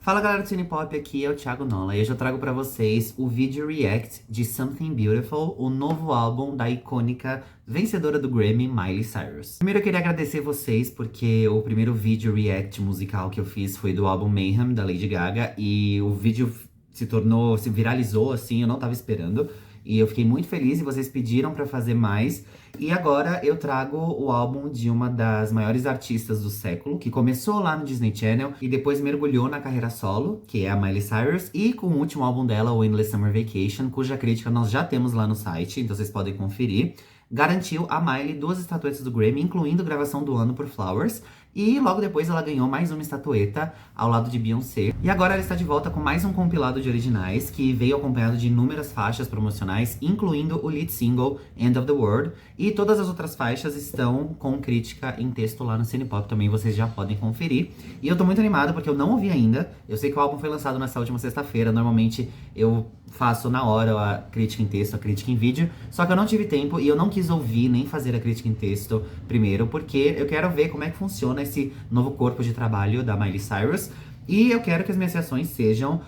Fala galera do Cine Pop, aqui é o Thiago Nola e hoje eu trago pra vocês o vídeo react de Something Beautiful, o novo álbum da icônica vencedora do Grammy, Miley Cyrus. Primeiro eu queria agradecer vocês porque o primeiro vídeo react musical que eu fiz foi do álbum Mayhem, da Lady Gaga, e o vídeo se viralizou assim, eu não tava esperando. E eu fiquei muito feliz e vocês pediram pra fazer mais. E agora eu trago o álbum de uma das maiores artistas do século, que começou lá no Disney Channel e depois mergulhou na carreira solo, que é a Miley Cyrus, e com o último álbum dela, o Endless Summer Vacation, cuja crítica nós já temos lá no site, então vocês podem conferir. Garantiu a Miley 2 estatuetas do Grammy, incluindo gravação do ano por Flowers. E logo depois ela ganhou mais uma estatueta ao lado de Beyoncé. E agora ela está de volta com mais um compilado de originais, que veio acompanhado de inúmeras faixas promocionais, incluindo o lead single End of the World. E todas as outras faixas estão com crítica em texto lá no Cine Pop, também vocês já podem conferir. E eu tô muito animado porque eu não ouvi ainda. Eu sei que o álbum foi lançado nessa última sexta-feira, normalmente eu faço na hora a crítica em texto, a crítica em vídeo. Só que eu não tive tempo e eu não quis ouvir nem fazer a crítica em texto primeiro, porque eu quero ver como é que funciona esse novo corpo de trabalho da Miley Cyrus. E eu quero que as minhas reações sejam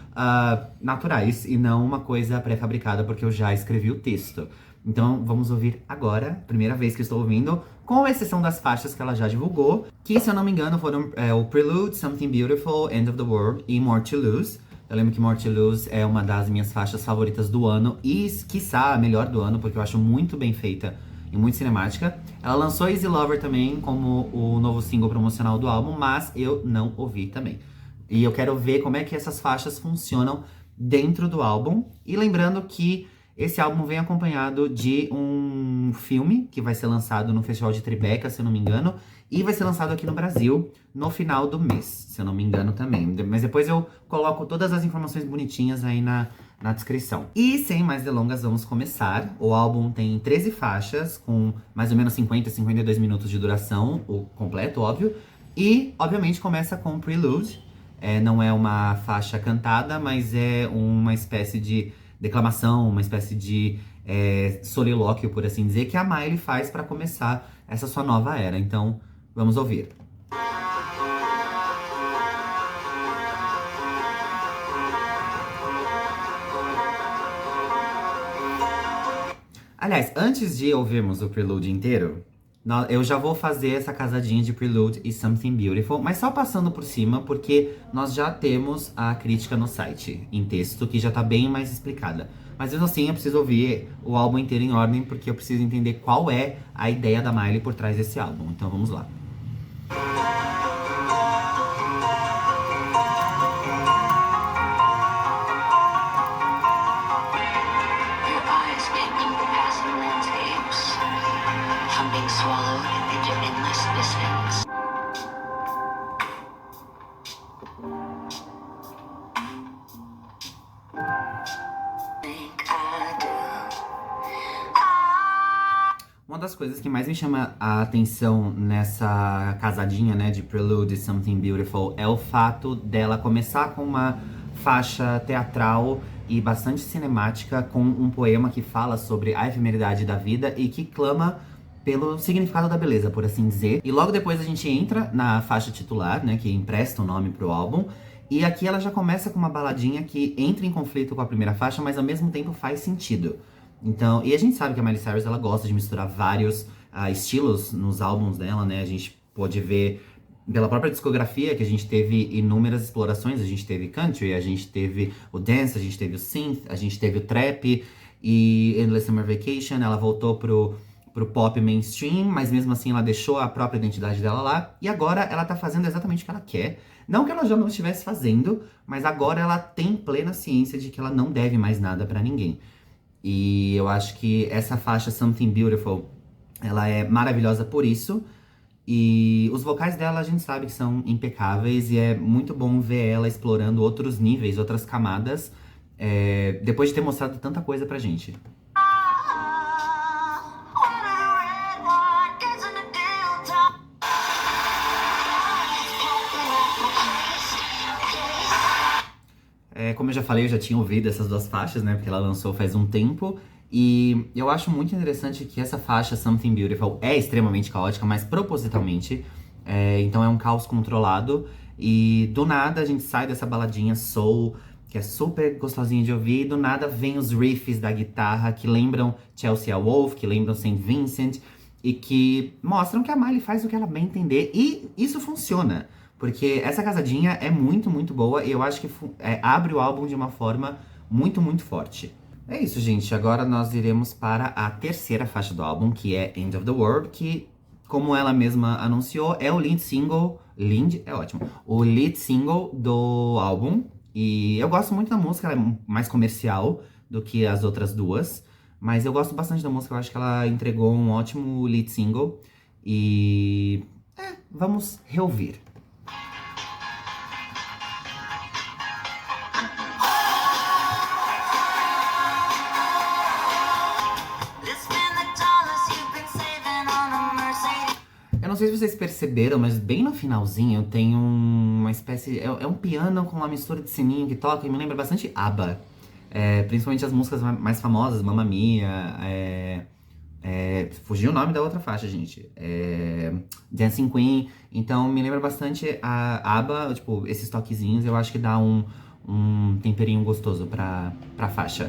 naturais e não uma coisa pré-fabricada, porque eu já escrevi o texto. Então vamos ouvir agora, primeira vez que estou ouvindo, com exceção das faixas que ela já divulgou, que se eu não me engano foram o Prelude, Something Beautiful, End of the World e More to Lose. Eu lembro que More to Lose é uma das minhas faixas favoritas do ano e, quiçá, a melhor do ano, porque eu acho muito bem feita e muito cinemática. Ela lançou Easy Lover também como o novo single promocional do álbum, mas eu não ouvi também. E eu quero ver como é que essas faixas funcionam dentro do álbum. E lembrando que esse álbum vem acompanhado de um filme que vai ser lançado no Festival de Tribeca, se eu não me engano, e vai ser lançado aqui no Brasil no final do mês, se eu não me engano também. Mas depois eu coloco todas as informações bonitinhas aí na descrição. E sem mais delongas, vamos começar. O álbum tem 13 faixas, com mais ou menos 50, 52 minutos de duração, o completo, óbvio. E, obviamente, começa com Prelude. Não é uma faixa cantada, mas é uma espécie de declamação, uma espécie de solilóquio, por assim dizer, que a Miley faz pra começar essa sua nova era. Então, vamos ouvir. Aliás, antes de ouvirmos o Prelude inteiro, eu já vou fazer essa casadinha de Prelude e Something Beautiful, mas só passando por cima, porque nós já temos a crítica no site, em texto, que já tá bem mais explicada. Mas mesmo assim, eu preciso ouvir o álbum inteiro em ordem, porque eu preciso entender qual é a ideia da Miley por trás desse álbum. Então vamos lá. Uma das coisas que mais me chama a atenção nessa casadinha, né, de Prelude e Something Beautiful é o fato dela começar com uma faixa teatral e bastante cinemática, com um poema que fala sobre a efemeridade da vida e que clama pelo significado da beleza, por assim dizer. E logo depois a gente entra na faixa titular, né, que empresta o nome pro álbum. E aqui ela já começa com uma baladinha que entra em conflito com a primeira faixa, mas ao mesmo tempo faz sentido. Então, e a gente sabe que a Miley Cyrus, ela gosta de misturar vários estilos nos álbuns dela, né? A gente pode ver pela própria discografia que a gente teve inúmeras explorações. A gente teve country, a gente teve o dance, a gente teve o synth, a gente teve o trap. E Endless Summer Vacation, ela voltou pro pop mainstream, mas mesmo assim ela deixou a própria identidade dela lá. E agora ela tá fazendo exatamente o que ela quer. Não que ela já não estivesse fazendo, mas agora ela tem plena ciência de que ela não deve mais nada pra ninguém. E eu acho que essa faixa Something Beautiful, ela é maravilhosa por isso. E os vocais dela a gente sabe que são impecáveis e é muito bom ver ela explorando outros níveis, outras camadas, depois de ter mostrado tanta coisa pra gente. Como eu já falei, eu já tinha ouvido essas duas faixas, né? Porque ela lançou faz um tempo. E eu acho muito interessante que essa faixa, Something Beautiful, é extremamente caótica, mas propositalmente. Então é um caos controlado. E do nada a gente sai dessa baladinha soul, que é super gostosinha de ouvir, e do nada vem os riffs da guitarra que lembram Chelsea Wolfe, que lembram Saint Vincent, e que mostram que a Miley faz o que ela bem entender, e isso funciona. Porque essa casadinha é muito, muito boa, e eu acho que abre o álbum de uma forma muito, muito forte. É isso, gente. Agora nós iremos para a terceira faixa do álbum, que é End of the World, que, como ela mesma anunciou, é o lead single. Lead é ótimo. O lead single do álbum. E eu gosto muito da música, ela é mais comercial do que as outras duas. Mas eu gosto bastante da música, eu acho que ela entregou um ótimo lead single. E. Vamos reouvir. Eu não sei se vocês perceberam, mas bem no finalzinho tem uma espécie. É um piano com uma mistura de sininho que toca e me lembra bastante ABBA. Principalmente as músicas mais famosas, Mamma Mia. Fugiu o nome da outra faixa, gente. Dancing Queen. Então me lembra bastante a ABBA, tipo, esses toquezinhos. Eu acho que dá um temperinho gostoso pra faixa.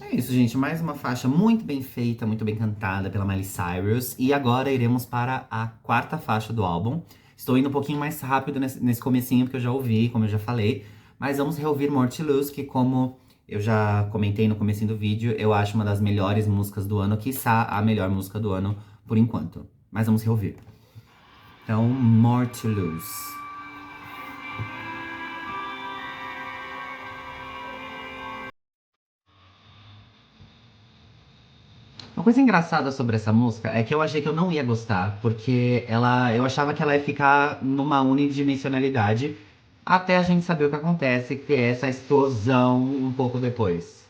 É isso, gente. Mais uma faixa muito bem feita, muito bem cantada pela Miley Cyrus. E agora iremos para a quarta faixa do álbum. Estou indo um pouquinho mais rápido nesse comecinho, porque eu já ouvi, como eu já falei. Mas vamos reouvir More to Lose, que como eu já comentei no comecinho do vídeo, eu acho uma das melhores músicas do ano, quiçá a melhor música do ano por enquanto. Mas vamos reouvir. Então, More to Lose. Uma coisa engraçada sobre essa música é que eu achei que eu não ia gostar, porque eu achava que ela ia ficar numa unidimensionalidade, até a gente saber o que acontece, que é essa explosão um pouco depois.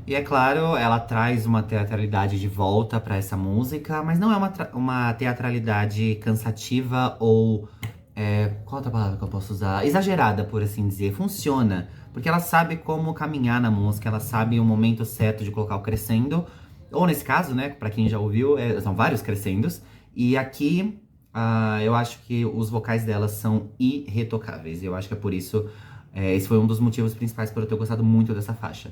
E é claro, ela traz uma teatralidade de volta pra essa música, mas não é uma teatralidade cansativa ou qual outra palavra que eu posso usar? Exagerada, por assim dizer. Funciona. Porque ela sabe como caminhar na música, ela sabe o momento certo de colocar o crescendo. Ou nesse caso, né, pra quem já ouviu, são vários crescendos. E aqui, eu acho que os vocais dela são irretocáveis. Eu acho que é por isso, esse foi um dos motivos principais por eu ter gostado muito dessa faixa.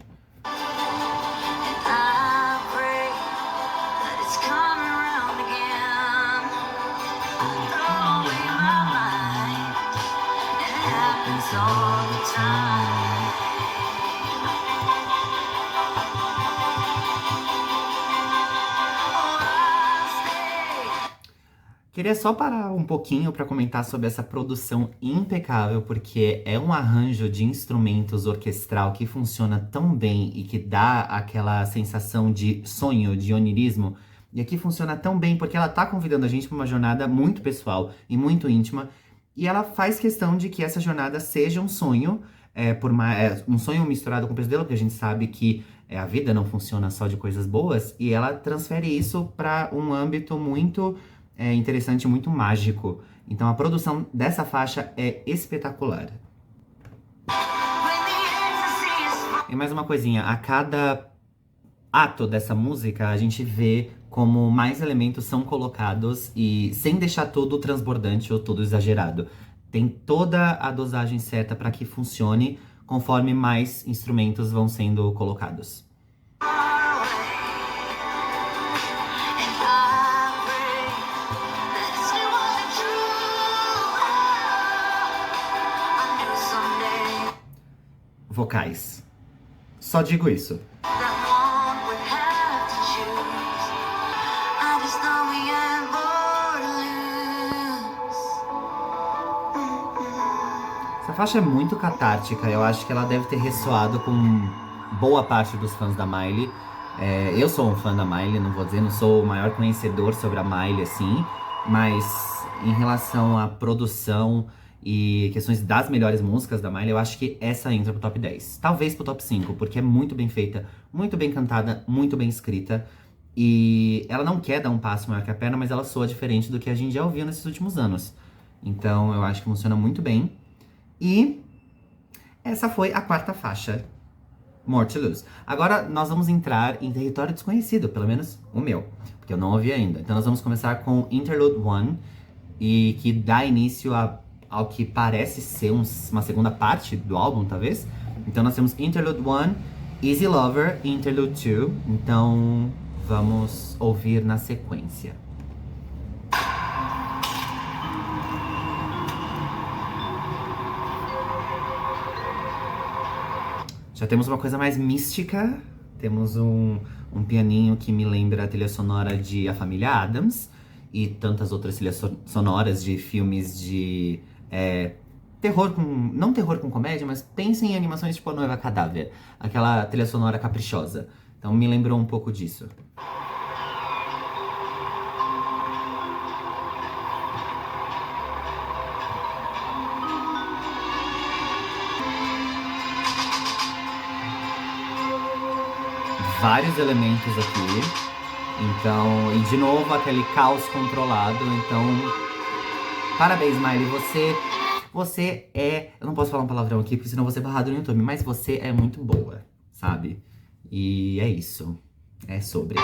Queria só parar um pouquinho para comentar sobre essa produção impecável, porque é um arranjo de instrumentos orquestral que funciona tão bem e que dá aquela sensação de sonho, de onirismo. E aqui funciona tão bem porque ela tá convidando a gente para uma jornada muito pessoal e muito íntima. E ela faz questão de que essa jornada seja um sonho, um sonho misturado com o pesadelo, porque a gente sabe que a vida não funciona só de coisas boas. E ela transfere isso para um âmbito muito interessante, muito mágico. Então a produção dessa faixa é espetacular. E mais uma coisinha, a cada ato dessa música a gente vê como mais elementos são colocados e sem deixar tudo transbordante ou tudo exagerado. Tem toda a dosagem certa para que funcione conforme mais instrumentos vão sendo colocados. Vocais. Só digo isso. Essa faixa é muito catártica, eu acho que ela deve ter ressoado com boa parte dos fãs da Miley. Eu sou um fã da Miley, não vou dizer, não sou o maior conhecedor sobre a Miley, assim, mas em relação à produção e questões das melhores músicas da Miley, eu acho que essa entra pro top 10. Talvez pro top 5, porque é muito bem feita, muito bem cantada, muito bem escrita. E ela não quer dar um passo maior que a perna, mas ela soa diferente do que a gente já ouviu nesses últimos anos. Então eu acho que funciona muito bem. E essa foi a quarta faixa, More to Lose. Agora nós vamos entrar em território desconhecido, pelo menos o meu, porque eu não ouvi ainda. Então nós vamos começar com Interlude 1, e que dá início ao que parece ser uma segunda parte do álbum, talvez. Então nós temos Interlude 1, Easy Lover e Interlude 2. Então vamos ouvir na sequência. Já temos uma coisa mais mística. Temos um pianinho que me lembra a trilha sonora de A Família Addams e tantas outras trilhas sonoras de filmes de terror com... Não terror com comédia, mas pensem em animações tipo A Noiva Cadáver. Aquela trilha sonora caprichosa. Então me lembrou um pouco disso. Vários elementos aqui. Então, e de novo aquele caos controlado. Então, parabéns, Miley. Você é... Eu não posso falar um palavrão aqui, porque senão você é barrado no YouTube. Mas você é muito boa, sabe? E é isso. É sobre.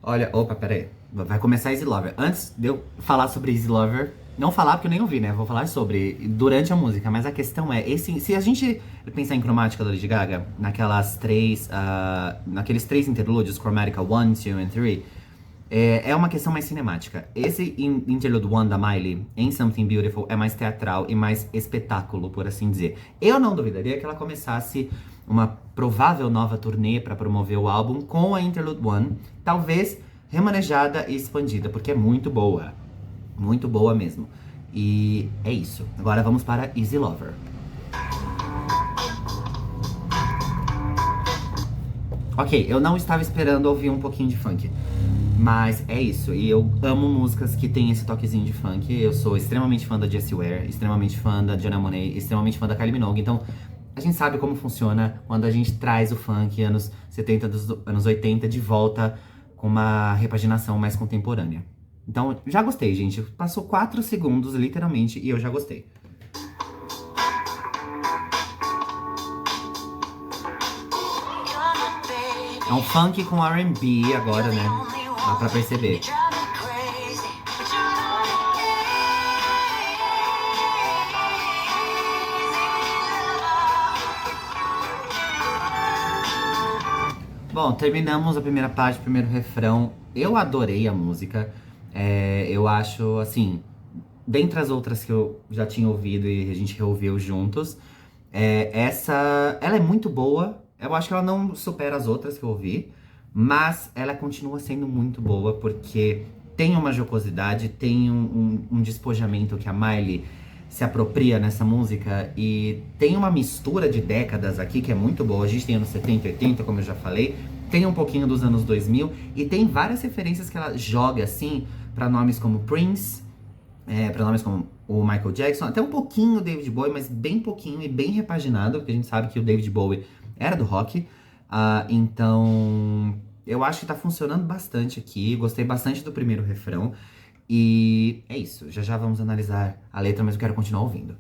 Olha, opa, pera aí. Vai começar Easy Lover. Antes de eu falar sobre Easy Lover, não falar porque eu nem ouvi, né? Vou falar sobre durante a música, mas a questão é, se a gente pensar em cromática da Lady Gaga, naqueles três interlúdios, Chromatica 1, 2 e 3, é uma questão mais cinemática. Esse Interlude 1 da Miley, em Something Beautiful, é mais teatral e mais espetáculo, por assim dizer. Eu não duvidaria que ela começasse uma provável nova turnê para promover o álbum com a Interlude 1, talvez remanejada e expandida, porque é muito boa. Muito boa mesmo. E é isso. Agora vamos para Easy Lover. Ok, eu não estava esperando ouvir um pouquinho de funk. Mas é isso, e eu amo músicas que tem esse toquezinho de funk. Eu sou extremamente fã da Jessie Ware, extremamente fã da Janelle Monáe, extremamente fã da Kylie Minogue. Então, a gente sabe como funciona quando a gente traz o funk anos 70, anos 80 de volta com uma repaginação mais contemporânea. Então, já gostei, gente. Passou 4 segundos, literalmente, e eu já gostei. É um funk com R&B agora, né? Dá pra perceber. Bom, terminamos a primeira parte, o primeiro refrão. Eu adorei a música. Eu acho, assim, dentre as outras que eu já tinha ouvido e a gente reouviu juntos, ela é muito boa. Eu acho que ela não supera as outras que eu ouvi, mas ela continua sendo muito boa porque tem uma jocosidade, tem um despojamento que a Miley se apropria nessa música e tem uma mistura de décadas aqui que é muito boa. A gente tem anos 70 e 80, como eu já falei, tem um pouquinho dos anos 2000 e tem várias referências que ela joga assim pra nomes como Prince, pra nomes como o Michael Jackson, até um pouquinho o David Bowie, mas bem pouquinho e bem repaginado, porque a gente sabe que o David Bowie era do rock. Então eu acho que tá funcionando bastante aqui. Gostei bastante do primeiro refrão. E é isso, já já vamos analisar a letra, mas eu quero continuar ouvindo.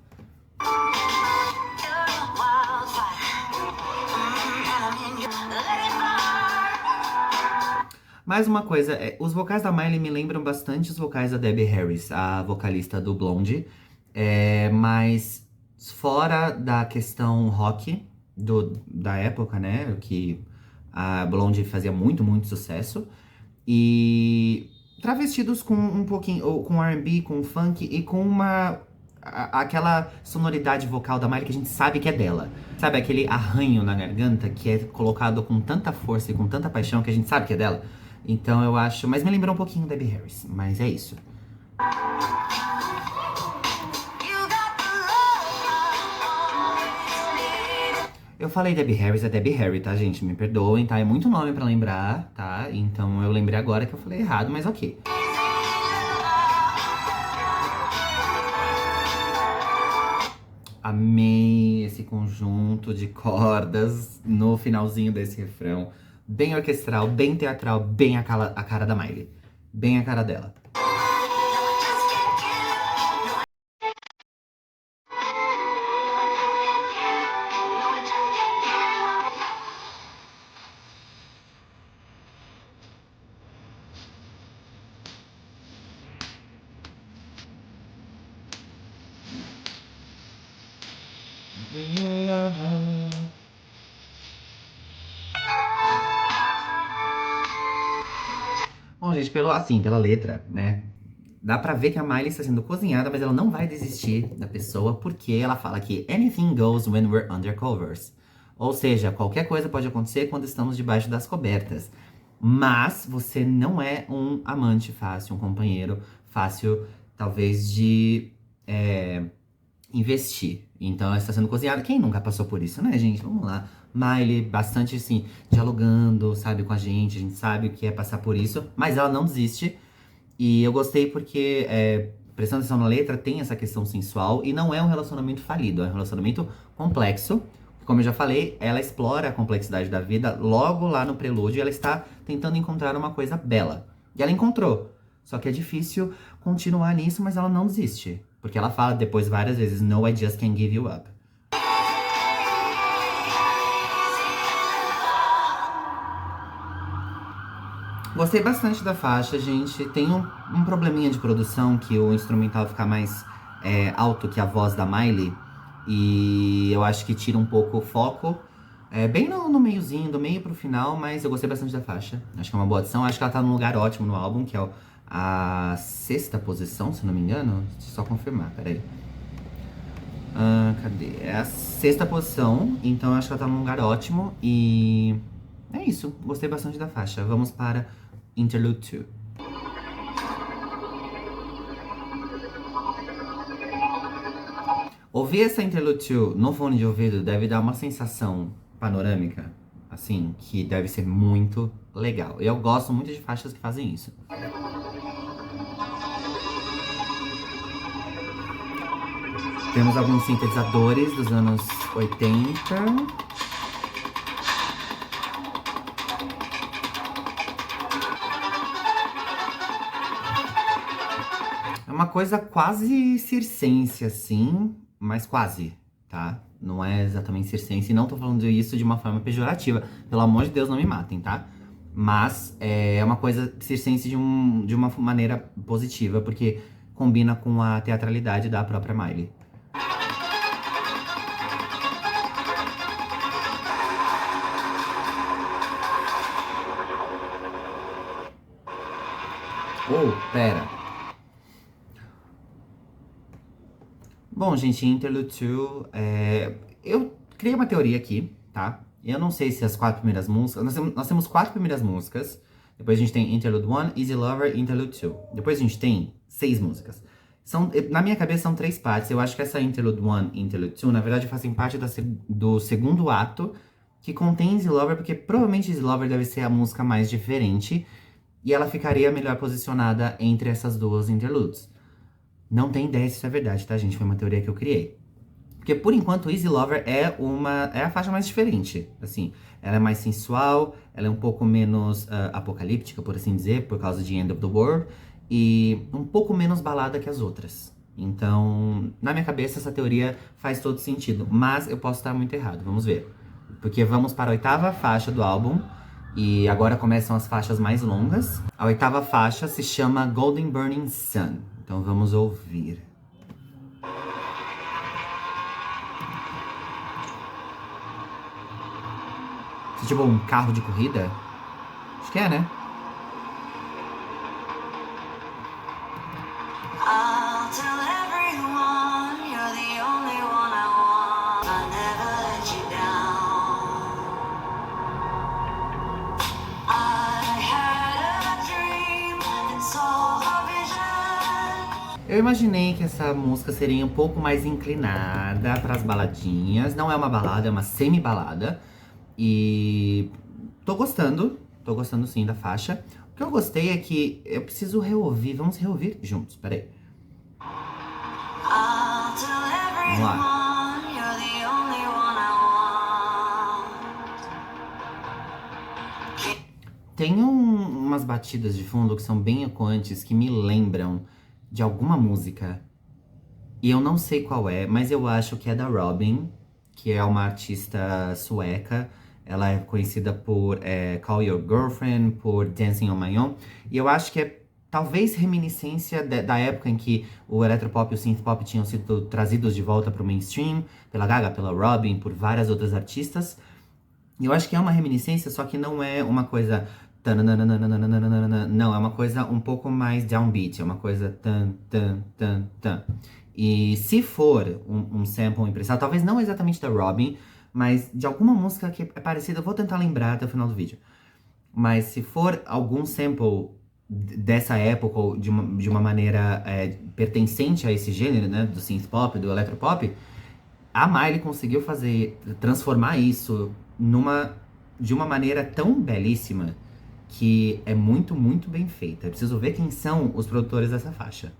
Mais uma coisa, os vocais da Miley me lembram bastante os vocais da Debbie Harry, a vocalista do Blondie. Mas fora da questão rock da época, né, que a Blondie fazia muito, muito sucesso. E travestidos com um pouquinho, ou com R&B, com funk e com aquela sonoridade vocal da Miley que a gente sabe que é dela. Sabe, aquele arranho na garganta que é colocado com tanta força e com tanta paixão que a gente sabe que é dela. Então eu acho, mas me lembrou um pouquinho Debbie Harris, mas é isso. Eu falei Debbie Harry, é Debbie Harry, tá, gente? Me perdoem, tá? É muito nome pra lembrar, tá? Então eu lembrei agora que eu falei errado, mas ok. Amei esse conjunto de cordas no finalzinho desse refrão. Bem orquestral, bem teatral, bem a cara da Miley. Bem a cara dela. Bom, gente, pela letra, né? Dá pra ver que a Miley está sendo cozinhada, mas ela não vai desistir da pessoa, porque ela fala que anything goes when we're under covers. Ou seja, qualquer coisa pode acontecer quando estamos debaixo das cobertas. Mas você não é um amante fácil, um companheiro fácil, talvez, de investir. Então ela está sendo cozinhada. Quem nunca passou por isso, né, gente? Vamos lá. Miley, bastante assim, dialogando, sabe, com a gente sabe o que é passar por isso, mas ela não desiste. E eu gostei porque, prestando atenção na letra, tem essa questão sensual e não é um relacionamento falido, é um relacionamento complexo. Como eu já falei, ela explora a complexidade da vida logo lá no prelúdio e ela está tentando encontrar uma coisa bela. E ela encontrou. Só que é difícil continuar nisso, mas ela não desiste. Porque ela fala depois várias vezes, No, I just can't give you up. Gostei bastante da faixa, gente. Tem um probleminha de produção que o instrumental fica mais alto que a voz da Miley. E eu acho que tira um pouco o foco. Bem no meiozinho, do meio pro final, mas eu gostei bastante da faixa. Acho que é uma boa adição. Acho que ela tá num lugar ótimo no álbum, que é a sexta posição, se não me engano. Deixa eu só confirmar, peraí. Cadê? É a sexta posição, então eu acho que ela tá num lugar ótimo. E é isso, gostei bastante da faixa. Vamos para Interlude 2. Ouvir essa Interlude 2 no fone de ouvido deve dar uma sensação panorâmica, assim, que deve ser muito legal. Eu gosto muito de faixas que fazem isso. Temos alguns sintetizadores dos anos 80. É uma coisa quase circense, assim, mas quase, tá? Não é exatamente circense, e não tô falando isso de uma forma pejorativa. Pelo amor de Deus, não me matem, tá? Mas é uma coisa circense de uma maneira positiva, porque combina com a teatralidade da própria Miley. Pera. Bom, gente, Interlude 2, eu criei uma teoria aqui, tá? Eu não sei se as 4 primeiras músicas... Nós temos 4 primeiras músicas. Depois a gente tem Interlude 1, Easy Lover, Interlude 2. Depois a gente tem 6 músicas. Na minha cabeça são 3 partes. Eu acho que essa Interlude 1 e Interlude 2, na verdade, fazem parte do segundo ato, que contém Easy Lover, porque provavelmente Easy Lover deve ser a música mais diferente. E ela ficaria melhor posicionada entre essas duas interludes. Não tenho ideia se isso é verdade, tá, gente? Foi uma teoria que eu criei. Porque, por enquanto, Easy Lover é a faixa mais diferente, assim. Ela é mais sensual, ela é um pouco menos apocalíptica, por assim dizer, por causa de End of the World. E um pouco menos balada que as outras. Então, na minha cabeça, essa teoria faz todo sentido. Mas eu posso estar muito errado, vamos ver. Porque vamos para a 8ª faixa do álbum. E agora começam as faixas mais longas. A 8ª faixa se chama Golden Burning Sun. Então vamos ouvir. Isso é tipo um carro de corrida? Acho que é, né? Eu imaginei que essa música seria um pouco mais inclinada para as baladinhas. Não é uma balada, é uma semi-balada. E tô gostando sim da faixa. O que eu gostei é que eu preciso reouvir, vamos reouvir juntos, peraí. Vamos lá. Tem umas batidas de fundo que são bem ecoantes, que me lembram de alguma música. E eu não sei qual é, mas eu acho que é da Robyn, que é uma artista sueca. Ela é conhecida por Call Your Girlfriend, por Dancing on My Own. E eu acho que é talvez reminiscência da época em que o eletropop e o synthpop tinham sido trazidos de volta para o mainstream, pela Gaga, pela Robyn, por várias outras artistas. E eu acho que é uma reminiscência, só que não é uma coisa. Tananana. Não, é uma coisa um pouco mais downbeat, é uma coisa tan, tan, tan, tan. E se for um sample emprestado, talvez não exatamente da Robyn, mas de alguma música que é parecida, eu vou tentar lembrar até o final do vídeo. Mas se for algum sample dessa época, ou de uma maneira pertencente a esse gênero, né, do synth pop, do eletropop, a Miley conseguiu transformar isso de uma maneira tão belíssima que é muito, muito bem feita. Eu preciso ver quem são os produtores dessa faixa.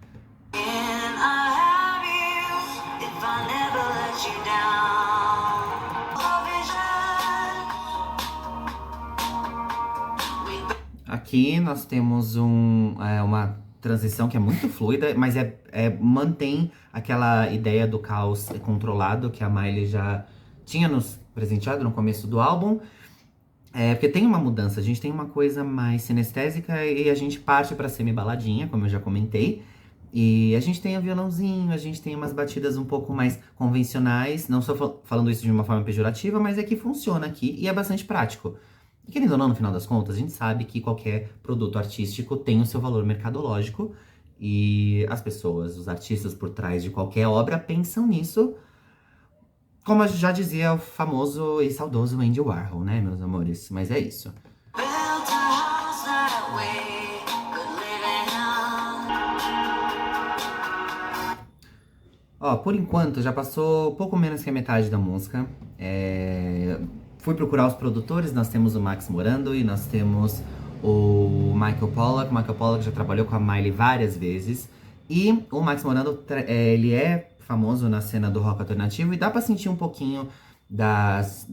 Aqui nós temos uma transição que é muito fluida, mas mantém aquela ideia do caos controlado que a Miley já tinha nos presenteado no começo do álbum. Porque tem uma mudança, a gente tem uma coisa mais sinestésica e a gente parte pra semi-baladinha, como eu já comentei. E a gente tem o violãozinho, a gente tem umas batidas um pouco mais convencionais. Não estou falando isso de uma forma pejorativa, mas é que funciona aqui e é bastante prático. E querendo ou não, no final das contas, a gente sabe que qualquer produto artístico tem o seu valor mercadológico. E as pessoas, os artistas por trás de qualquer obra pensam nisso. Como já dizia o famoso e saudoso Andy Warhol, né, meus amores? Mas é isso. Ó, por enquanto já passou pouco menos que a metade da música. Fui procurar os produtores, nós temos o Max Morando e nós temos o Michael Pollack. O Michael Pollack já trabalhou com a Miley várias vezes. E o Max Morando, ele é famoso na cena do rock alternativo e dá pra sentir um pouquinho das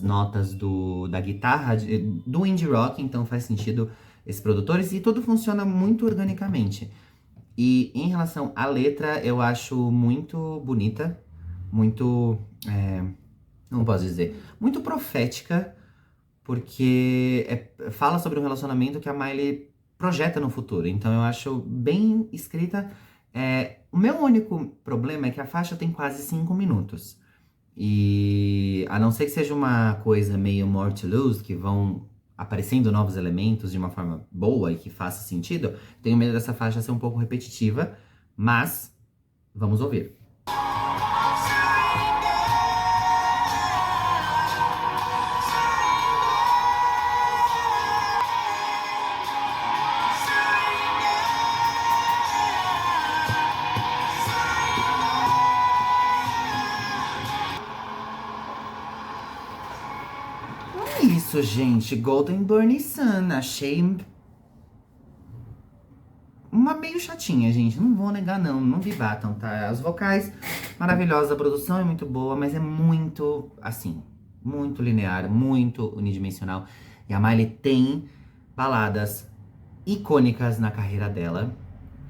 notas da guitarra, do indie rock, então faz sentido esses produtores e tudo funciona muito organicamente. E em relação à letra, eu acho muito bonita, muito, não posso dizer, muito profética, porque fala sobre um relacionamento que a Miley projeta no futuro. Então eu acho bem escrita. O meu único problema é que a faixa tem quase 5 minutos. E a não ser que seja uma coisa meio More to Lose, que vão aparecendo novos elementos de uma forma boa e que faça sentido, tenho medo dessa faixa ser um pouco repetitiva, mas vamos ouvir. Isso, gente, Golden Burn Sun, achei uma meio chatinha, gente, não vou negar não me batam, tá? Os vocais, maravilhosa, a produção é muito boa, mas é muito, assim, muito linear, muito unidimensional. E a Miley tem baladas icônicas na carreira dela.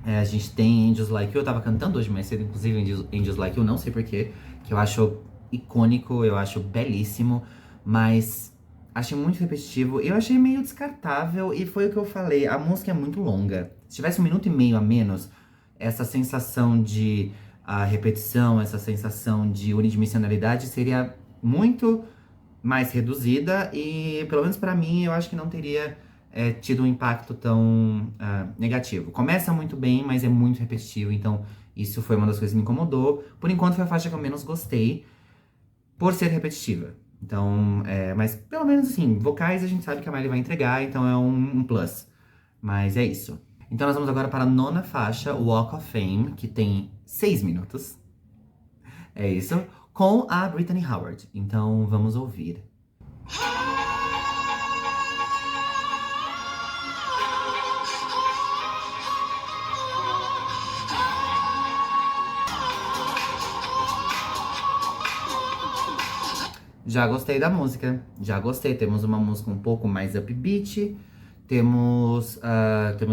A gente tem Angels Like You, eu tava cantando hoje mais cedo, inclusive Angels Like You, não sei porquê, que eu acho icônico, eu acho belíssimo, mas achei muito repetitivo, eu achei meio descartável e foi o que eu falei, a música é muito longa. Se tivesse 1 minuto e meio a menos, essa sensação de repetição, essa sensação de unidimensionalidade seria muito mais reduzida e, pelo menos pra mim, eu acho que não teria tido um impacto tão negativo. Começa muito bem, mas é muito repetitivo, então isso foi uma das coisas que me incomodou. Por enquanto foi a faixa que eu menos gostei, por ser repetitiva. Então, mas pelo menos assim, vocais a gente sabe que a Miley vai entregar, então é um plus. Mas é isso. Então nós vamos agora para a nona faixa, Walk of Fame, que tem 6 minutos. É isso. Com a Brittany Howard. Então vamos ouvir. Já gostei da música, já gostei. Temos uma música um pouco mais upbeat, temos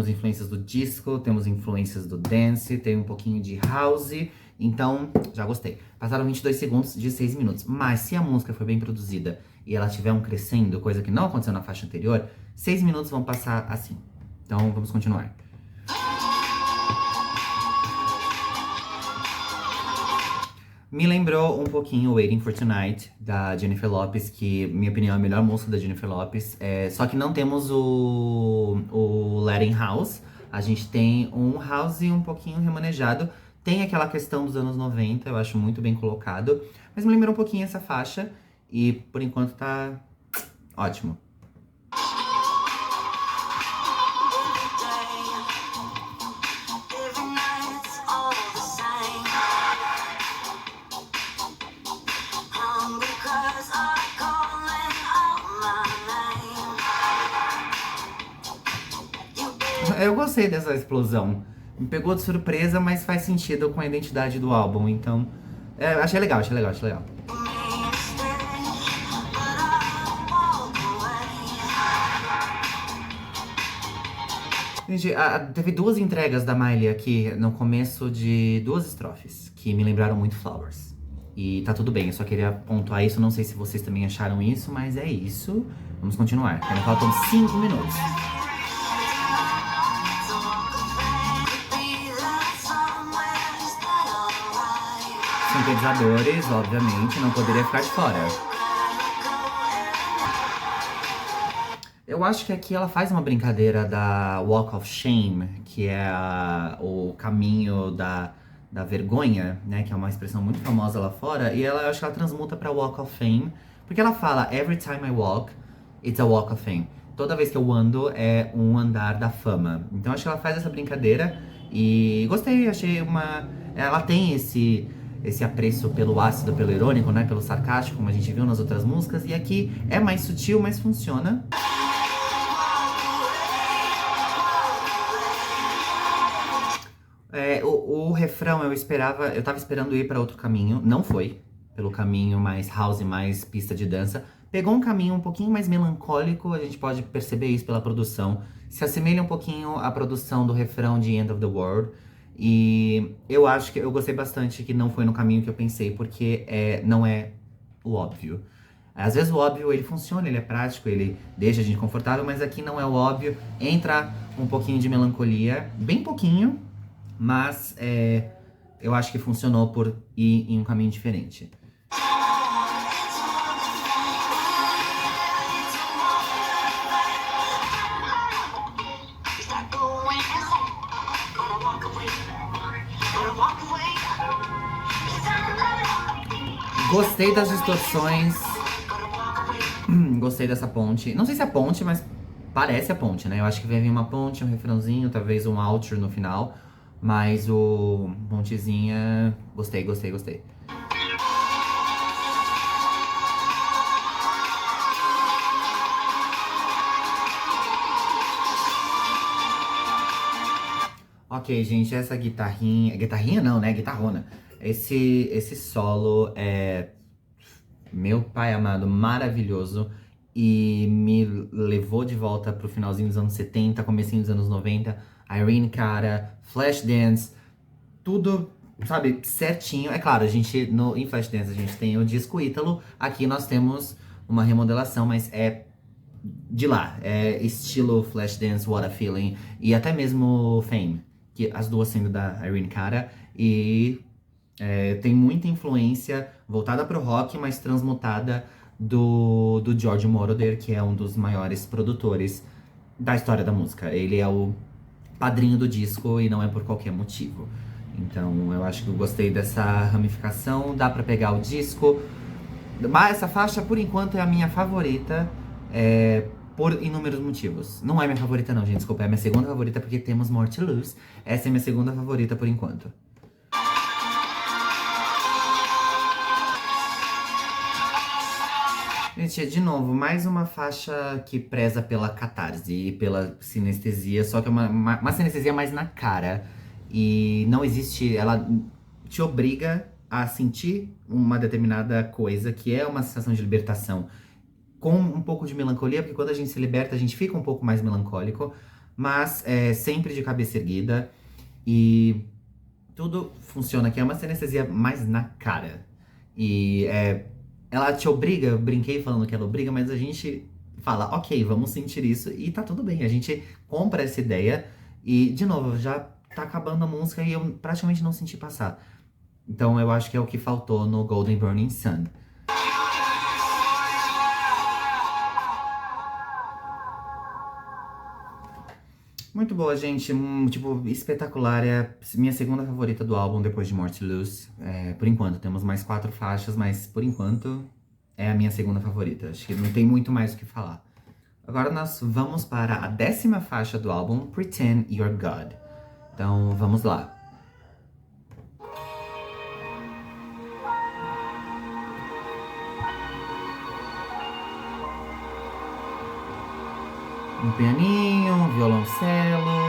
influências do disco, temos influências do dance, tem um pouquinho de house, então já gostei. Passaram 22 segundos de 6 minutos, mas se a música foi bem produzida e ela tiver um crescendo, coisa que não aconteceu na faixa anterior, 6 minutos vão passar assim. Então vamos continuar. Me lembrou um pouquinho Waiting for Tonight, da Jennifer Lopez, que, minha opinião, é a melhor música da Jennifer Lopez. Só que não temos o Latin House. A gente tem um house um pouquinho remanejado. Tem aquela questão dos anos 90, eu acho muito bem colocado. Mas me lembrou um pouquinho essa faixa. E, por enquanto, tá ótimo. Eu gostei dessa explosão. Me pegou de surpresa, mas faz sentido com a identidade do álbum. Então, achei legal, achei legal, achei legal. Gente, teve 2 entregas da Miley aqui no começo de 2 estrofes, que me lembraram muito Flowers. E tá tudo bem, eu só queria pontuar isso. Não sei se vocês também acharam isso, mas é isso. Vamos continuar. Ainda faltam 5 minutos. Sintetizadores, obviamente, não poderia ficar de fora. Eu acho que aqui ela faz uma brincadeira da Walk of Shame, que é o caminho da vergonha, né? Que é uma expressão muito famosa lá fora. E eu acho que ela transmuta pra Walk of Fame, porque ela fala, every time I walk, it's a walk of fame. Toda vez que eu ando, é um andar da fama. Então acho que ela faz essa brincadeira e gostei, achei uma... Ela tem esse apreço pelo ácido, pelo irônico, né? Pelo sarcástico, como a gente viu nas outras músicas. E aqui é mais sutil, mas funciona. O refrão eu tava esperando ir pra outro caminho, não foi pelo caminho mais house, mais pista de dança. Pegou um caminho um pouquinho mais melancólico, a gente pode perceber isso pela produção. Se assemelha um pouquinho à produção do refrão de End of the World. E eu acho que eu gostei bastante que não foi no caminho que eu pensei, porque não é o óbvio. Às vezes o óbvio, ele funciona, ele é prático, ele deixa a gente confortável, mas aqui não é o óbvio. Entra um pouquinho de melancolia, bem pouquinho, mas eu acho que funcionou por ir em um caminho diferente. Gostei das distorções. Gostei dessa ponte. Não sei se é ponte, mas parece a ponte, né? Eu acho que vai vir uma ponte, um refrãozinho, talvez um outro no final. Mas o pontezinha... Gostei, gostei, gostei. Ok, gente, essa guitarrinha... Guitarrinha não, né? Guitarrona. Esse solo é... Meu pai amado, maravilhoso. E me levou de volta pro finalzinho dos anos 70, comecinho dos anos 90. Irene Cara, Flashdance, tudo, sabe, certinho. É claro, em Flashdance a gente tem o disco Ítalo. Aqui nós temos uma remodelação, mas é de lá. É estilo Flashdance, What a Feeling. E até mesmo Fame, que as duas sendo da Irene Cara. E tem muita influência voltada pro rock, mas transmutada do George Moroder, que é um dos maiores produtores da história da música. Ele é o padrinho do disco e não é por qualquer motivo. Então eu acho que eu gostei dessa ramificação, dá pra pegar o disco. Mas essa faixa, por enquanto, é a minha favorita. por inúmeros motivos. Não é minha favorita não, gente, desculpa, é minha segunda favorita porque temos More to Lose. Essa é minha segunda favorita por enquanto. Gente, de novo, mais uma faixa que preza pela catarse e pela sinestesia, só que é uma sinestesia mais na cara. E não existe, ela te obriga a sentir uma determinada coisa, que é uma sensação de libertação, com um pouco de melancolia, porque quando a gente se liberta, a gente fica um pouco mais melancólico, mas é sempre de cabeça erguida. E tudo funciona aqui, é uma sinestesia mais na cara. E ela te obriga, eu brinquei falando que ela obriga, mas a gente fala, ok, vamos sentir isso e tá tudo bem. A gente compra essa ideia e, de novo, já tá acabando a música e eu praticamente não senti passar. Então eu acho que é o que faltou no Golden Burning Sun. Muito boa, gente. Tipo, espetacular. É a minha segunda favorita do álbum, depois de More to Lose. Por enquanto, temos mais 4 faixas, mas por enquanto é a minha segunda favorita. Acho que não tem muito mais o que falar. Agora nós vamos para a 10ª faixa do álbum, Pretend You're God. Então, vamos lá. Um pianinho, um violoncelo.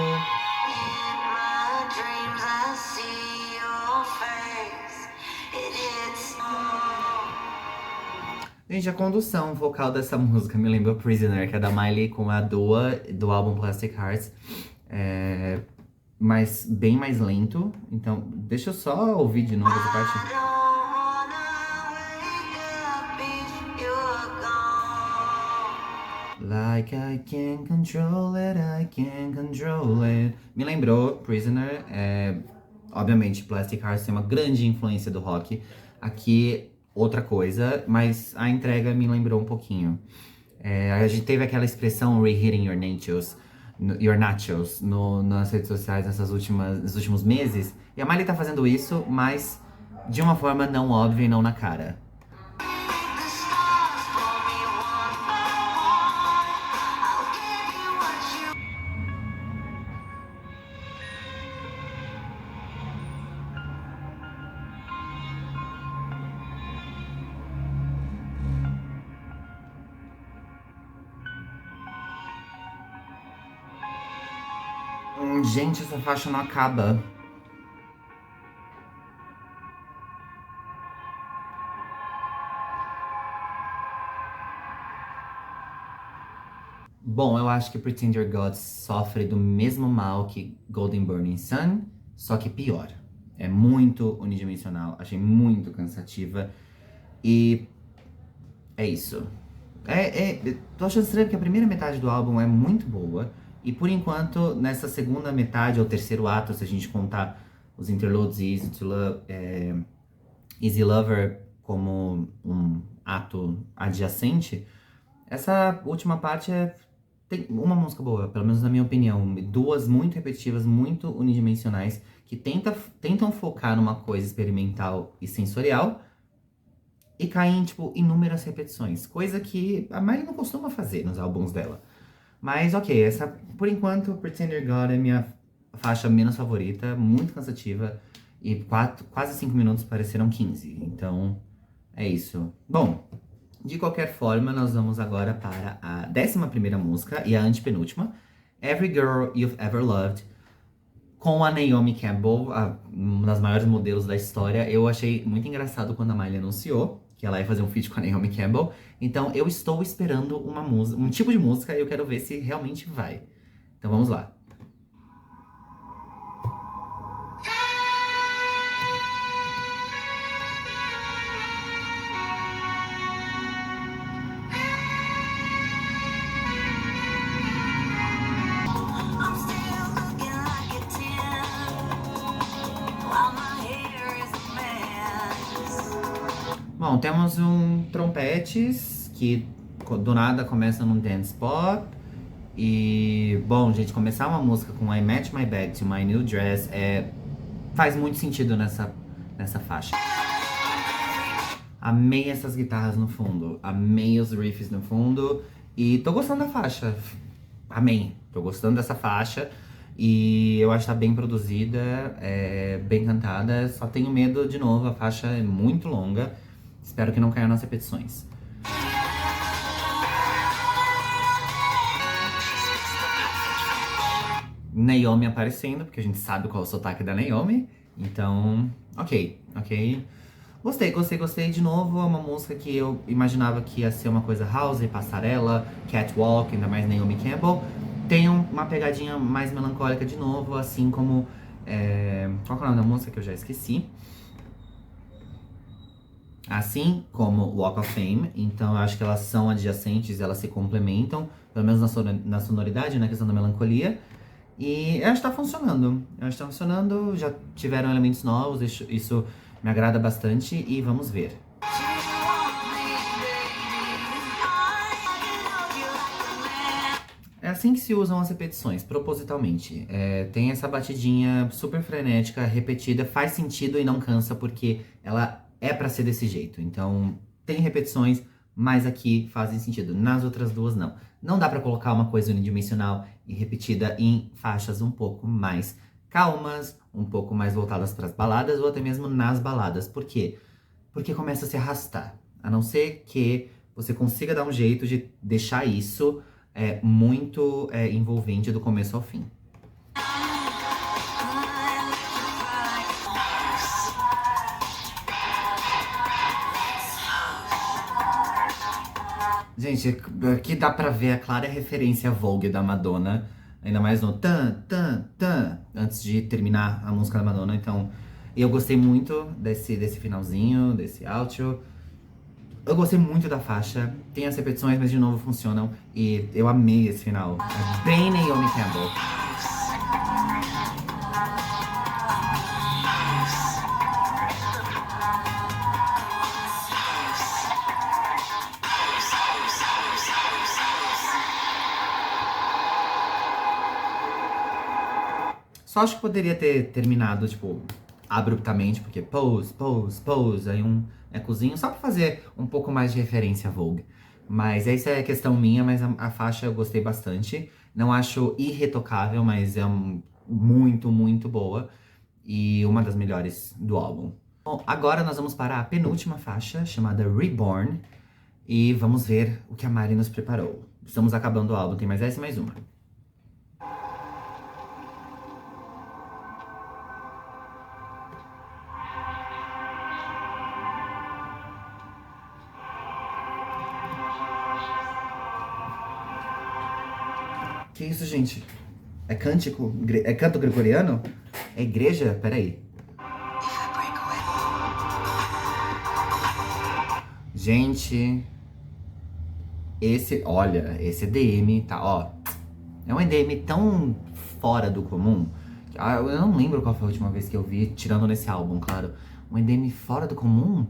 Gente, a condução vocal dessa música me lembrou Prisoner, que é da Miley com a Dua, do álbum Plastic Hearts. Mas bem mais lento. Então, deixa eu só ouvir de novo essa parte. Like I can't control it, I can't control it. Me lembrou Prisoner. Obviamente, Plastic Hearts tem uma grande influência do rock. Aqui, outra coisa, mas a entrega me lembrou um pouquinho. A gente teve aquela expressão reheating your nachos nas redes sociais nesses últimos meses. E a Miley tá fazendo isso, mas de uma forma não óbvia e não na cara. Gente, essa faixa não acaba. Bom, eu acho que Pretend You're God sofre do mesmo mal que Golden Burning Sun, só que pior. É muito unidimensional, achei muito cansativa e é isso. Tô achando estranho porque a primeira metade do álbum é muito boa e por enquanto nessa segunda metade, ou terceiro ato, se a gente contar os interludes e Easy Lover como um ato adjacente, essa última parte tem uma música boa, pelo menos na minha opinião. 2 muito repetitivas, muito unidimensionais, que tentam focar numa coisa experimental e sensorial e caem em, tipo, inúmeras repetições. Coisa que a Miley não costuma fazer nos álbuns dela. Mas ok, essa, por enquanto, Pretend You're God é minha faixa menos favorita, muito cansativa. E quase 5 minutos pareceram 15. Então, é isso. Bom, de qualquer forma, nós vamos agora para a 11ª música e a antepenúltima, Every Girl You've Ever Loved, com a Naomi Campbell, uma das maiores modelos da história. Eu achei muito engraçado quando a Miley anunciou que ela ia fazer um feat com a Naomi Campbell. Então eu estou esperando um tipo de música e eu quero ver se realmente vai. Então vamos lá. Bom, temos trompetes que do nada começam num dance pop. E, bom, gente, começar uma música com I Match My Bag to My New Dress faz muito sentido nessa faixa. Amei essas guitarras no fundo, amei os riffs no fundo. E tô gostando da faixa. Amém. Tô gostando dessa faixa. E eu acho que tá bem produzida, bem cantada. Só tenho medo, de novo, a faixa é muito longa. Espero que não caia nas repetições. Naomi aparecendo, porque a gente sabe qual é o sotaque da Naomi. Então, ok. Gostei de novo. É uma música que eu imaginava que ia ser uma coisa house, passarela, catwalk, ainda mais Naomi Campbell. Tem uma pegadinha mais melancólica de novo, assim como. Qual que é o nome da música que eu já esqueci? Assim como Walk of Fame. Então eu acho que elas são adjacentes, elas se complementam, pelo menos na sonoridade, na questão da melancolia. E eu acho que tá funcionando. Eu acho que tá funcionando, já tiveram elementos novos, isso me agrada bastante e vamos ver. É assim que se usam as repetições, propositalmente. Tem essa batidinha super frenética, repetida, faz sentido e não cansa, porque ela é pra ser desse jeito. Então, tem repetições, mas aqui fazem sentido. Nas outras duas, não. Não dá pra colocar uma coisa unidimensional e repetida em faixas um pouco mais calmas, um pouco mais voltadas pras baladas, ou até mesmo nas baladas. Por quê? Porque começa a se arrastar. A não ser que você consiga dar um jeito de deixar isso muito envolvente do começo ao fim. Gente, aqui dá pra ver a clara referência à Vogue da Madonna. Ainda mais no tan, tan, tan, antes de terminar a música da Madonna. Então, eu gostei muito desse finalzinho, desse outro. Eu gostei muito da faixa. Tem as repetições, mas de novo funcionam. E eu amei esse final. É bem Naomi Campbell. Só acho que poderia ter terminado, tipo, abruptamente, porque pose, aí um ecozinho, só pra fazer um pouco mais de referência à Vogue. Mas essa é questão minha, mas a faixa eu gostei bastante. Não acho irretocável, mas é muito boa. E uma das melhores do álbum. Bom, agora nós vamos para a penúltima faixa, chamada Reborn. E vamos ver o que a Mari nos preparou. Estamos acabando o álbum, tem mais essa e mais uma. Que isso, gente? É cântico? É canto gregoriano? É igreja? Peraí. Gente, esse EDM, tá, ó. É um EDM tão fora do comum. Eu não lembro qual foi a última vez que eu vi, tirando nesse álbum, claro. Um EDM fora do comum.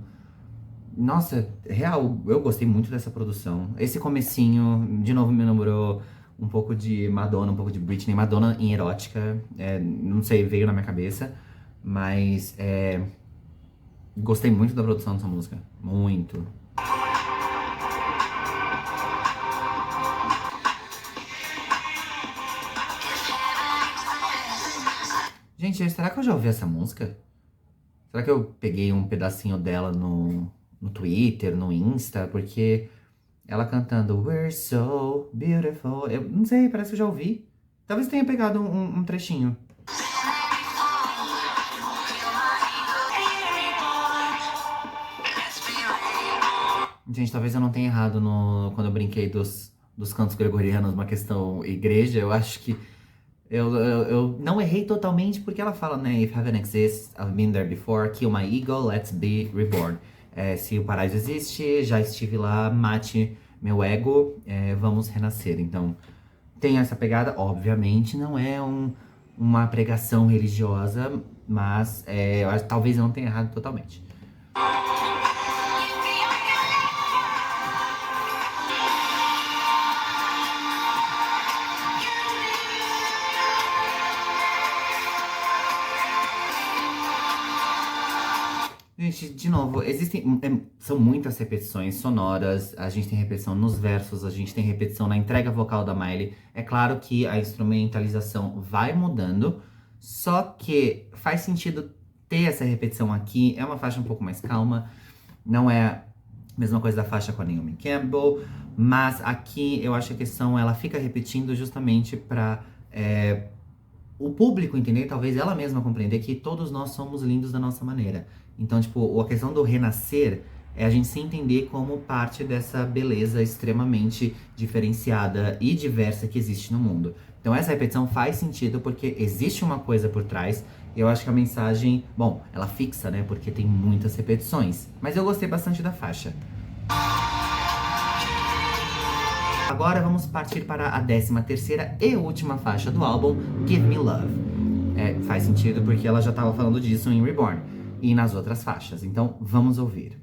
Nossa, real, eu gostei muito dessa produção. Esse comecinho, de novo, me lembrou um pouco de Madonna, um pouco de Britney. Madonna em erótica, não sei, veio na minha cabeça. Mas gostei muito da produção dessa música. Muito. Gente, será que eu já ouvi essa música? Será que eu peguei um pedacinho dela no Twitter, no Insta? Porque ela cantando We're so beautiful. Eu não sei, parece que eu já ouvi. Talvez tenha pegado um trechinho. Gente, talvez eu não tenha errado quando eu brinquei dos cantos gregorianos, uma questão igreja. Eu acho que eu não errei totalmente porque ela fala, né? If heaven exists, I've been there before. Kill my ego, let's be reborn. Se o paraíso existe, já estive lá, mate meu ego, vamos renascer. Então, tem essa pegada, obviamente, não é uma pregação religiosa, mas talvez eu não tenha errado totalmente. Gente, de novo, são muitas repetições sonoras, a gente tem repetição nos versos, a gente tem repetição na entrega vocal da Miley. É claro que a instrumentalização vai mudando, só que faz sentido ter essa repetição aqui. É uma faixa um pouco mais calma, não é a mesma coisa da faixa com a Naomi Campbell, mas aqui eu acho que a questão ela fica repetindo justamente pra o público entender, talvez ela mesma compreender que todos nós somos lindos da nossa maneira. Então, tipo, a questão do renascer é a gente se entender como parte dessa beleza extremamente diferenciada e diversa que existe no mundo. Então, essa repetição faz sentido porque existe uma coisa por trás. Eu acho que a mensagem, bom, ela fixa, né? Porque tem muitas repetições. Mas eu gostei bastante da faixa. Agora vamos partir para a 13ª e última faixa do álbum, Give Me Love. Faz sentido porque ela já estava falando disso em Reborn e nas outras faixas, então vamos ouvir.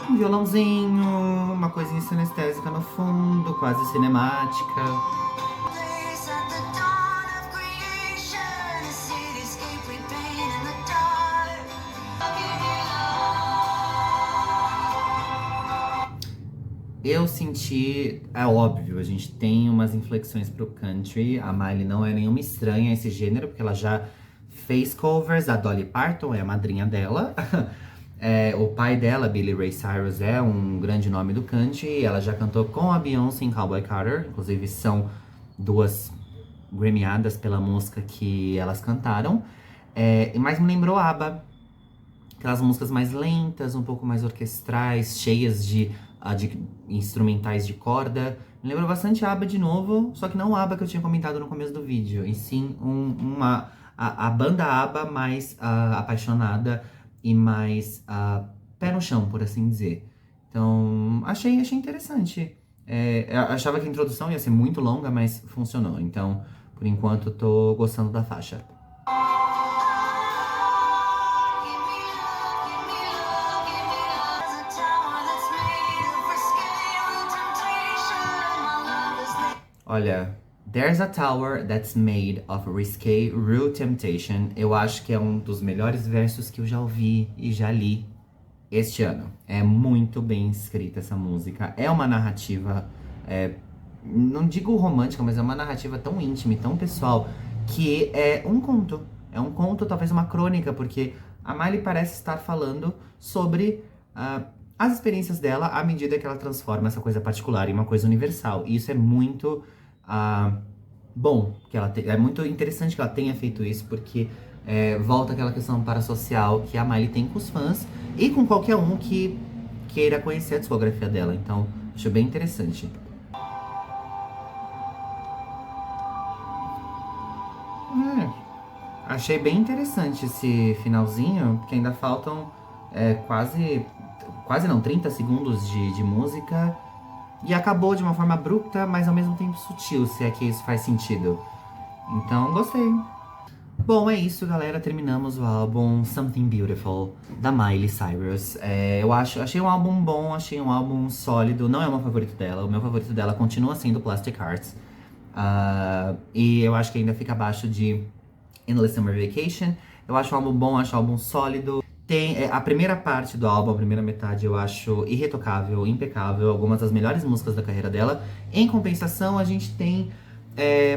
Um violãozinho, uma coisinha sinestésica no fundo, quase cinemática. Eu senti, é óbvio, a gente tem umas inflexões pro country. A Miley não é nenhuma estranha a esse gênero, porque ela já fez covers. A Dolly Parton é a madrinha dela. O pai dela, Billy Ray Cyrus, é um grande nome do country. Ela já cantou com a Beyoncé em Cowboy Carter. Inclusive, são duas Grammyadas pela música que elas cantaram. Mas me lembrou ABBA. Aquelas músicas mais lentas, um pouco mais orquestrais, cheias de instrumentais de corda. Me lembrou bastante ABBA de novo, só que não o ABBA que eu tinha comentado no começo do vídeo, e sim a banda ABBA mais apaixonada e mais pé no chão, por assim dizer. Então, achei interessante. Eu achava que a introdução ia ser muito longa, mas funcionou. Então, por enquanto, tô gostando da faixa. Olha, There's a Tower That's Made of Risque, Real Temptation. Eu acho que é um dos melhores versos que eu já ouvi e já li este ano. É muito bem escrita essa música. É uma narrativa, não digo romântica, mas é uma narrativa tão íntima e tão pessoal que é um conto. É um conto, talvez uma crônica, porque a Miley parece estar falando sobre as experiências dela à medida que ela transforma essa coisa particular em uma coisa universal. E isso é muito bom, que é muito interessante que ela tenha feito isso, porque volta aquela questão parasocial que a Miley tem com os fãs e com qualquer um que queira conhecer a discografia dela. Então, acho bem interessante. Achei bem interessante esse finalzinho, porque ainda faltam quase não, 30 segundos de música. E acabou de uma forma abrupta, mas ao mesmo tempo sutil, se é que isso faz sentido. Então, gostei. Bom, é isso, galera. Terminamos o álbum Something Beautiful, da Miley Cyrus. Achei um álbum bom, achei um álbum sólido. Não é o meu favorito dela. O meu favorito dela continua sendo Plastic Hearts. E eu acho que ainda fica abaixo de Endless Summer Vacation. Eu acho um álbum bom, acho um álbum sólido. Tem a primeira parte do álbum, a primeira metade, eu acho irretocável, impecável, algumas das melhores músicas da carreira dela. Em compensação, a gente tem...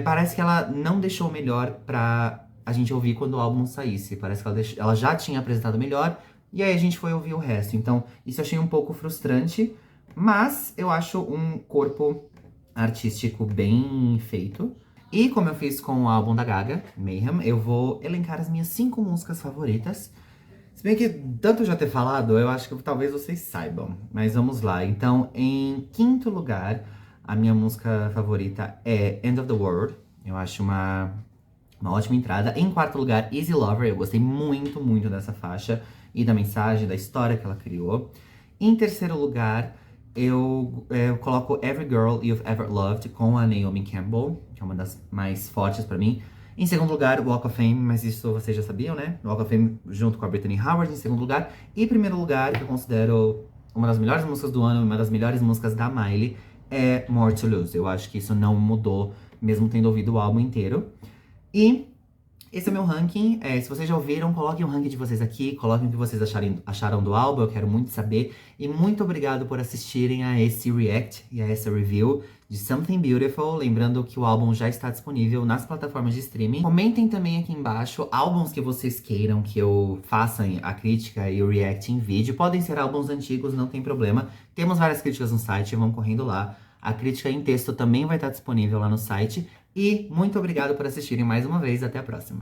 parece que ela não deixou o melhor pra a gente ouvir quando o álbum saísse. Parece que ela já tinha apresentado melhor, e aí a gente foi ouvir o resto. Então, isso eu achei um pouco frustrante, mas eu acho um corpo artístico bem feito. E como eu fiz com o álbum da Gaga, Mayhem, eu vou elencar as minhas 5 músicas favoritas. Se bem que, tanto eu já ter falado, eu acho que talvez vocês saibam. Mas vamos lá. Então, em quinto lugar, a minha música favorita é End of the World. Eu acho uma ótima entrada. Em quarto lugar, Easy Lover. Eu gostei muito, muito dessa faixa. E da mensagem, da história que ela criou. Em terceiro lugar, eu coloco Every Girl You've Ever Loved, com a Naomi Campbell, que é uma das mais fortes pra mim. Em segundo lugar, Walk of Fame, mas isso vocês já sabiam, né? Walk of Fame junto com a Brittany Howard em segundo lugar. E em primeiro lugar, que eu considero uma das melhores músicas do ano, uma das melhores músicas da Miley é More to Lose. Eu acho que isso não mudou, mesmo tendo ouvido o álbum inteiro. E esse é o meu ranking. Se vocês já ouviram, coloquem o ranking de vocês aqui, coloquem o que vocês acharam do álbum, eu quero muito saber. E muito obrigado por assistirem a esse react e a essa review de Something Beautiful. Lembrando que o álbum já está disponível nas plataformas de streaming. Comentem também aqui embaixo álbuns que vocês queiram que eu faça a crítica e o react em vídeo. Podem ser álbuns antigos, não tem problema. Temos várias críticas no site, vão correndo lá. A crítica em texto também vai estar disponível lá no site. E muito obrigado por assistirem mais uma vez. Até a próxima.